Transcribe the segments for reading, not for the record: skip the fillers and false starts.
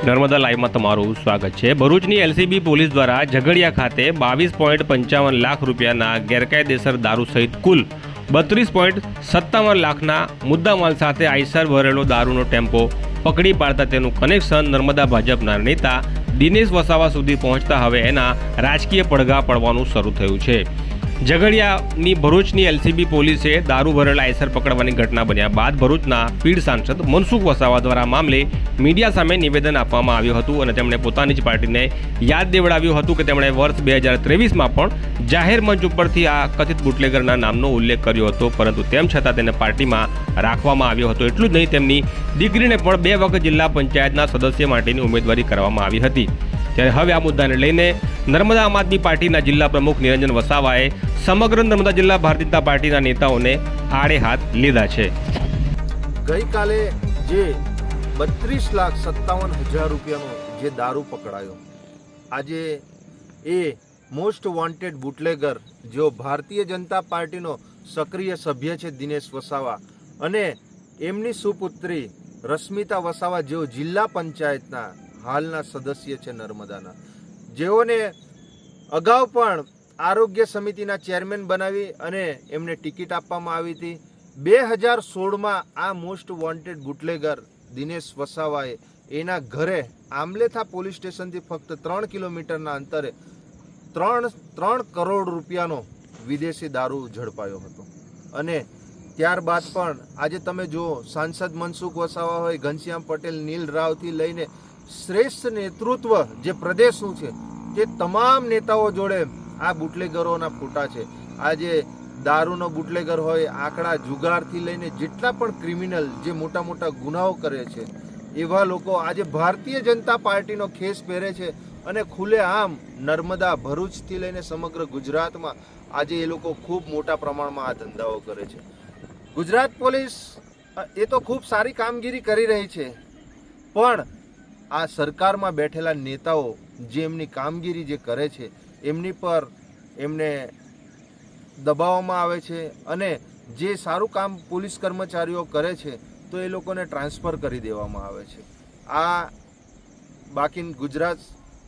નર્મદા લાઈવમાં તમારું સ્વાગત છે। ભરૂચની એલસીબી પોલીસ દ્વારા ઝઘડિયા ખાતે 22.55 લાખ રૂપિયાના ગેરકાયદેસર દારૂ સહિત કુલ 32.57 લાખના મુદ્દામાલ સાથે આઈસર ભરેલો દારૂનો ટેમ્પો પકડી પાડતા તેનું કનેક્શન નર્મદા ભાજપના નેતા દિનેશ વસાવા સુધી પહોંચતા હવે એના રાજકીય પડઘા પડવાનું શરૂ થયું છે। ઝઘડિયાની ભરૂચની એલસીબી પોલીસે દારૂ ભરેલા આઈસર પકડવાની ઘટના બન્યા બાદ ભરૂચના પીઢ સાંસદ મનસુખ વસાવા દ્વારા મામલે મીડિયા સામે નિવેદન આપવામાં આવ્યું હતું અને તેમણે પોતાની જ પાર્ટીને યાદ દેવડાવ્યું હતું કે તેમણે વર્ષ 2023માં પણ જાહેર મંચ ઉપરથી આ કથિત બુટલેગરના નામનો ઉલ્લેખ કર્યો હતો, પરંતુ તેમ છતાં તેને પાર્ટીમાં રાખવામાં આવ્યો હતો। એટલું જ નહીં, તેમની દીકરીને પણ 2 વખત જિલ્લા પંચાયતના સદસ્ય માટેની ઉમેદવારી કરવામાં આવી હતી। ત્યારે હવે આ મુદ્દાને લઈને નર્મદા આમ આદમી પાર્ટીના જિલ્લા પ્રમુખ નિરંજન વસાવાએ સમગ્ર નર્મદા જિલ્લા ભારતીય જનતા પાર્ટીના નેતાઓને આડે હાથ લીધા છે। ગઈકાલે જે 32,57,000 રૂપિયાનો જે દારૂ પકડાયો, આજે એ મોસ્ટ વોન્ટેડ બુટલેગર જેઓ ભારતીય જનતા પાર્ટીનો સક્રિય સભ્ય છે દિનેશ વસાવા અને એમની સુપુત્રી રશ્મિતા વસાવા જેઓ જિલ્લા પંચાયતના હાલના સદસ્ય છે નર્મદાના, જેઓને અગાઉ પણ આરોગ્ય સમિતિના ચેરમેન બનાવી અને એમને ટિકિટ આપવામાં આવી હતી। 2016માં આ મોસ્ટ વોન્ટેડ બુટલેગર દિનેશ વસાવાએ એના ઘરે આમલેથા પોલીસ સ્ટેશનથી ફક્ત 3 કિલોમીટરના અંતરે 3 કરોડ રૂપિયાનો વિદેશી દારૂ ઝડપાયો હતો। અને ત્યારબાદ પણ આજે તમે જુઓ, સાંસદ મનસુખ વસાવા હોય, ઘનશ્યામ પટેલ, નીલ રાવથી લઈને શ્રેષ્ઠ નેતૃત્વ જે પ્રદેશનું છે તે તમામ નેતાઓ જોડે આ બુટલેગરોના ફોટા છે। આજે દારૂનો બુટલેગર હોય, આંકડા જુગારથી લઈને જેટલા પણ ક્રિમિનલ જે મોટા મોટા ગુનાઓ કરે છે એવા લોકો આજે ભારતીય જનતા પાર્ટીનો ખેસ પહેરે છે અને ખુલ્લેઆમ નર્મદા, ભરૂચથી લઈને સમગ્ર ગુજરાતમાં આજે એ લોકો ખૂબ મોટા પ્રમાણમાં આ ધંધાઓ કરે છે। ગુજરાત પોલીસ એ તો ખૂબ સારી કામગીરી કરી રહી છે, પણ આ સરકારમાં બેઠેલા નેતાઓ જે એમની કામગીરી જે કરે છે એમની પર એમને દબાવવામાં આવે છે અને જે સારું કામ પોલીસ કર્મચારીઓ કરે છે તો એ લોકોને ટ્રાન્સફર કરી દેવામાં આવે છે। આ બાકી ગુજરાત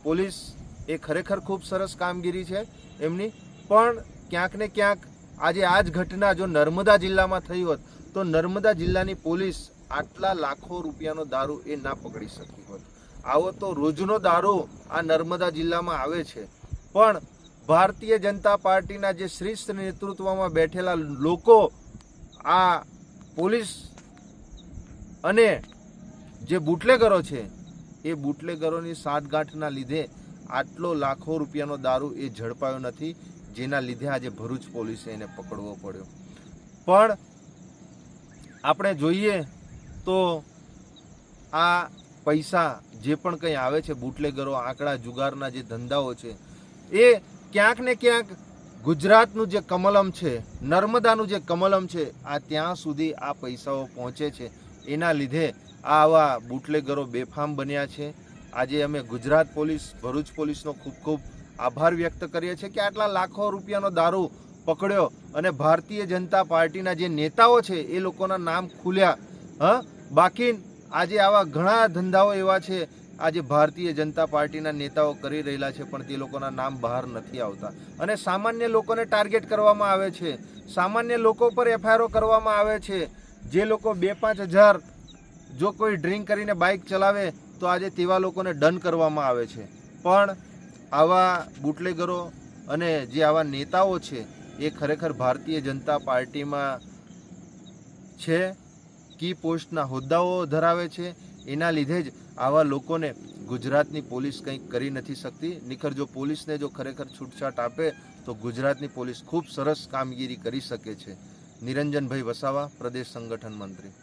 પોલીસ એ ખરેખર ખૂબ સરસ કામગીરી છે એમની, પણ ક્યાંક ને ક્યાંક આજે આ જ ઘટના જો નર્મદા જિલ્લામાં થઈ હોત તો નર્મદા જિલ્લાની પોલીસ આટલા લાખો રૂપિયાનો દારૂ એ ના પકડી શકી હોત। આવો તો રોજનો દારૂ આ નર્મદા જિલ્લામાં આવે છે, પણ ભારતીય જનતા પાર્ટીના જે શ્રેષ્ઠ નેતૃત્વમાં બેઠેલા લોકો આ પોલીસ અને જે બુટલેગરો છે એ બુટલેગરોની સાંઠગાંઠના લીધે આટલો લાખો રૂપિયાનો દારૂ એ ઝડપાયો નથી, જેના લીધે આજે ભરૂચ પોલીસે એને પકડવો પડ્યો। પણ આપણે જોઈએ તો આ પૈસા જે પણ કંઈ આવે છે, બુટલેગરો, આંકડા જુગારના જે ધંધાઓ છે એ ક્યાંક ને ક્યાંક ગુજરાતનું જે કમલમ છે, નર્મદાનું જે કમલમ છે, આ ત્યાં સુધી આ પૈસાઓ પહોંચે છે। એના લીધે આવા બુટલેગરો બેફામ બન્યા છે। આજે અમે ગુજરાત પોલીસ, ભરૂચ પોલીસનો ખૂબ ખૂબ આભાર વ્યક્ત કરીએ છીએ કે આટલા લાખો રૂપિયાનો દારૂ પકડ્યો અને ભારતીય જનતા પાર્ટીના જે નેતાઓ છે એ લોકોના નામ ખુલ્યા। બાકી આજે આવા ઘણા ધંધાઓ એવા છે આજે ભારતીય જનતા પાર્ટીના નેતાઓ કરી રહેલા છે, પણ તે લોકોના નામ બહાર નથી આવતા અને સામાન્ય લોકોને ટાર્ગેટ કરવામાં આવે છે, સામાન્ય લોકો પર એફઆઈઆર કરવામાં આવે છે। જે લોકો 2-5 હજાર જો કોઈ ડ્રિંક કરીને બાઇક ચલાવે તો આજે તેવા લોકોને દંડ કરવામાં આવે છે, પણ આવા બુટલેગરો અને જે આવા નેતાઓ છે એ ખરેખર ભારતીય જનતા પાર્ટીમાં છે, કી પોસ્ટના હોદ્દાઓ ધરાવે છે। એના લીધે જ આવા લોકોને ગુજરાતની પોલીસ કંઈક કરી નથી શકતી। નિખર જો પોલીસને જો ખરેખર છૂટછાટ આપે તો ગુજરાતની પોલીસ ખૂબ સરસ કામગીરી કરી શકે છે। નિરંજનભાઈ વસાવા, પ્રદેશ સંગઠન મંત્રી।